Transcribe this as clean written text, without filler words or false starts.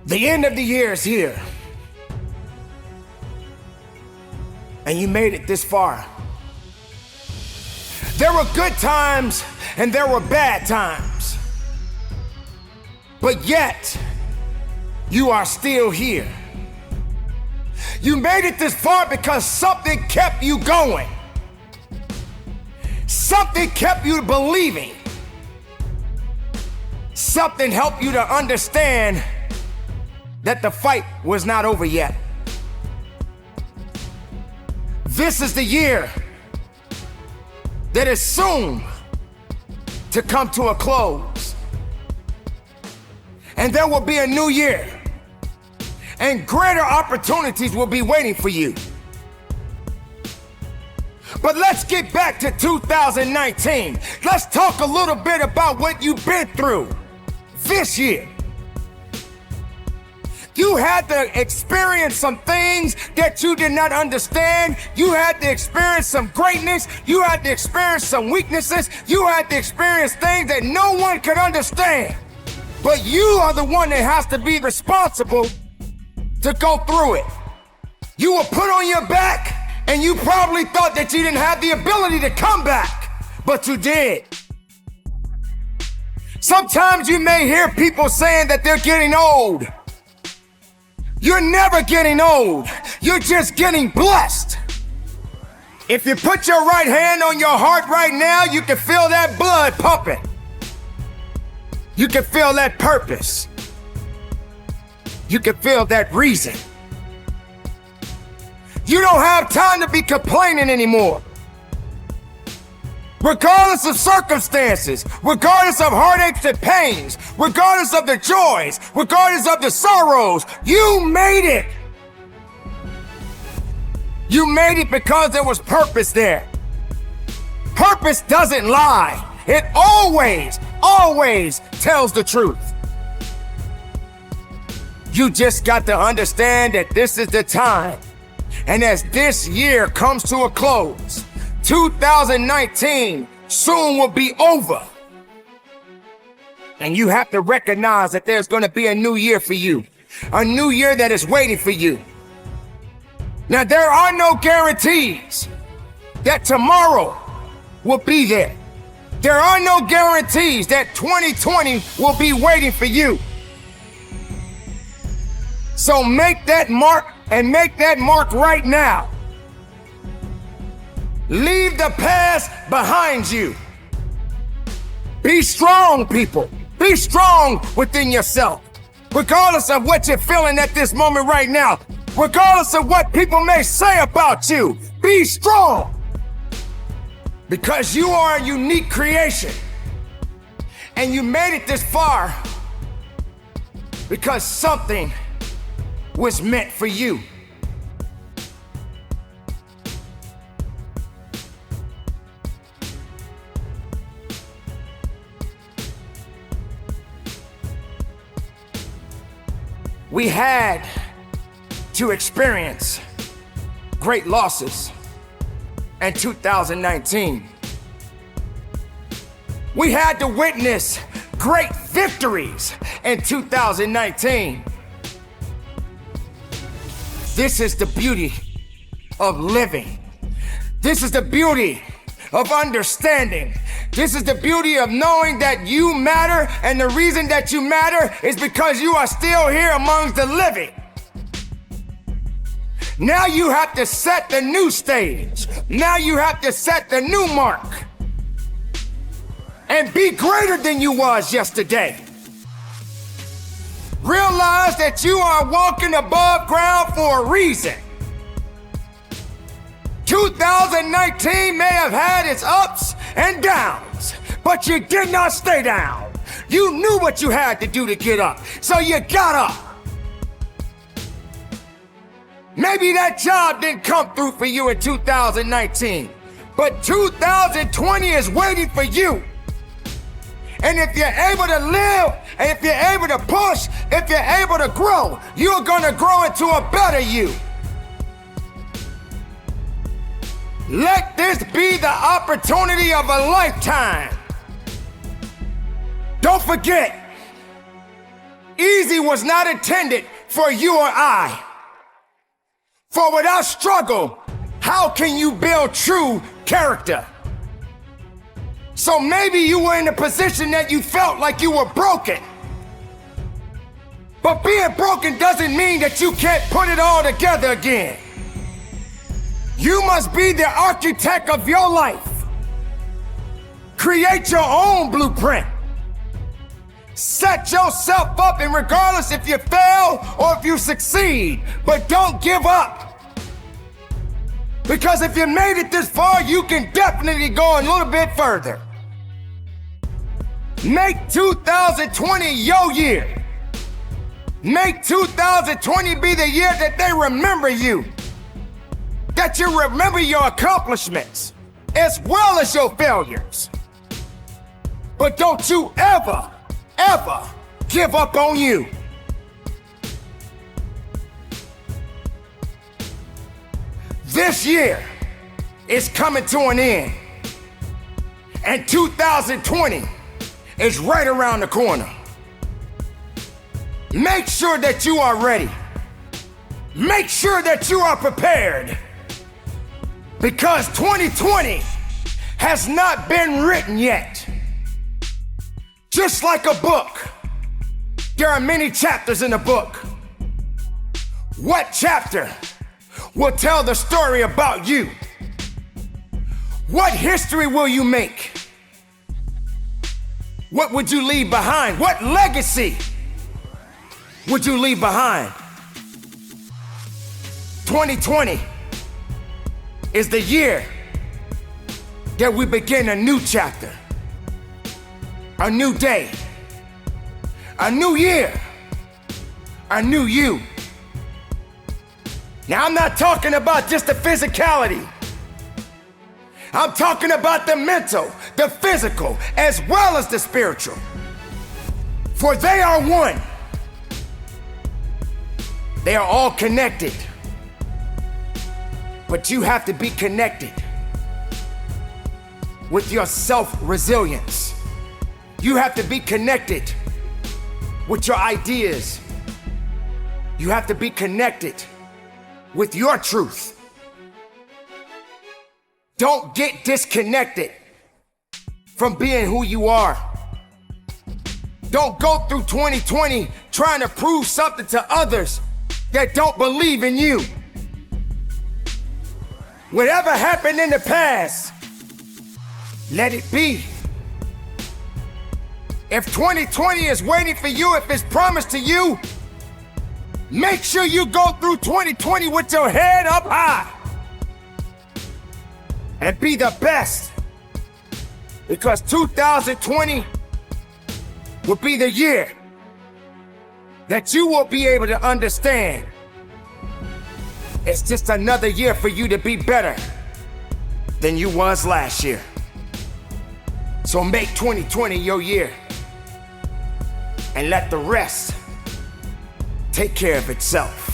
The end of the year is here. And you made it this far. There were good times and there were bad times. But yet, you are still here. You made it this far because something kept you going. Something kept you believing. Something helped you to understand that the fight was not over yet. This is the year that is soon to come to a close. And there will be a new year, and greater opportunities will be waiting for you. But let's get back to 2019. Let's talk a little bit about what you've been through this year. You had to experience some things that you did not understand. You had to experience some greatness. You had to experience some weaknesses. You had to experience things that no one could understand. But you are the one that has to be responsible to go through it. You were put on your back, and you probably thought that you didn't have the ability to come back, but you did. Sometimes you may hear people saying that they're getting old. You're never getting old. You're just getting blessed. If you put your right hand on your heart right now, you can feel that blood pumping. You can feel that purpose. You can feel that reason. You don't have time to be complaining anymore. Regardless of circumstances, regardless of heartaches and pains, regardless of the joys, regardless of the sorrows, you made it. You made it because there was purpose there. Purpose doesn't lie. It always tells the truth. You just got to understand that this is the time. And as this year comes to a close, 2019 soon will be over. And you have to recognize that there's going to be a new year for you. A new year that is waiting for you. Now, there are no guarantees that tomorrow will be there. There are no guarantees that 2020 will be waiting for you. So make that mark, and make that mark right now. Leave the past behind you. Be strong, people. Be strong within yourself. Regardless of what you're feeling at this moment right now, regardless of what people may say about you, be strong. Because you are a unique creation. And you made it this far because something was meant for you. We had to experience great losses in 2019. We had to witness great victories in 2019. This is the beauty of living. This is the beauty of understanding. This is the beauty of knowing that you matter, and the reason that you matter is because you are still here amongst the living. Now you have to set the new stage. Now you have to set the new mark. And be greater than you was yesterday. Realize that you are walking above ground for a reason. 2019 may have had its ups and downs, but you did not stay down. You knew what you had to do to get up, so you got up. Maybe that job didn't come through for you in 2019, but 2020 is waiting for you. And if you're able to live, and if you're able to push, if you're able to grow, you're gonna grow into a better you. Let this be the opportunity of a lifetime. Don't forget, Easy was not intended for you or I. For without struggle, how can you build true character? So maybe you were in a position that you felt like you were broken. But being broken doesn't mean that you can't put it all together again. You must be the architect of your life. Create your own blueprint. Set yourself up, and regardless if you fail or if you succeed, but don't give up. Because if you made it this far, you can definitely go a little bit further. Make 2020 your year. Make 2020 be the year that they remember you. That you remember your accomplishments as well as your failures. But don't you ever give up on you. This year is coming to an end, and 2020 is right around the corner. Make sure that you are ready. Make sure that you are prepared, because 2020 has not been written yet. Just like a book, there are many chapters in a book. What chapter will tell the story about you? What history will you make? What would you leave behind? What legacy would you leave behind? 2020 is the year that we begin a new chapter, a new day, a new year, a new you. Now, I'm not talking about just the physicality. I'm talking about the mental, the physical, as well as the spiritual. For they are one. They are all connected. But you have to be connected with your self-resilience. You have to be connected with your ideas. You have to be connected with your truth. Don't get disconnected from being who you are. Don't go through 2020 trying to prove something to others that don't believe in you. Whatever happened in the past, let it be. If 2020 is waiting for you, if it's promised to you, make sure you go through 2020 with your head up high and be the best, because 2020 will be the year that you will be able to understand it's just another year for you to be better than you was last year. So make 2020 your year and let the rest take care of itself.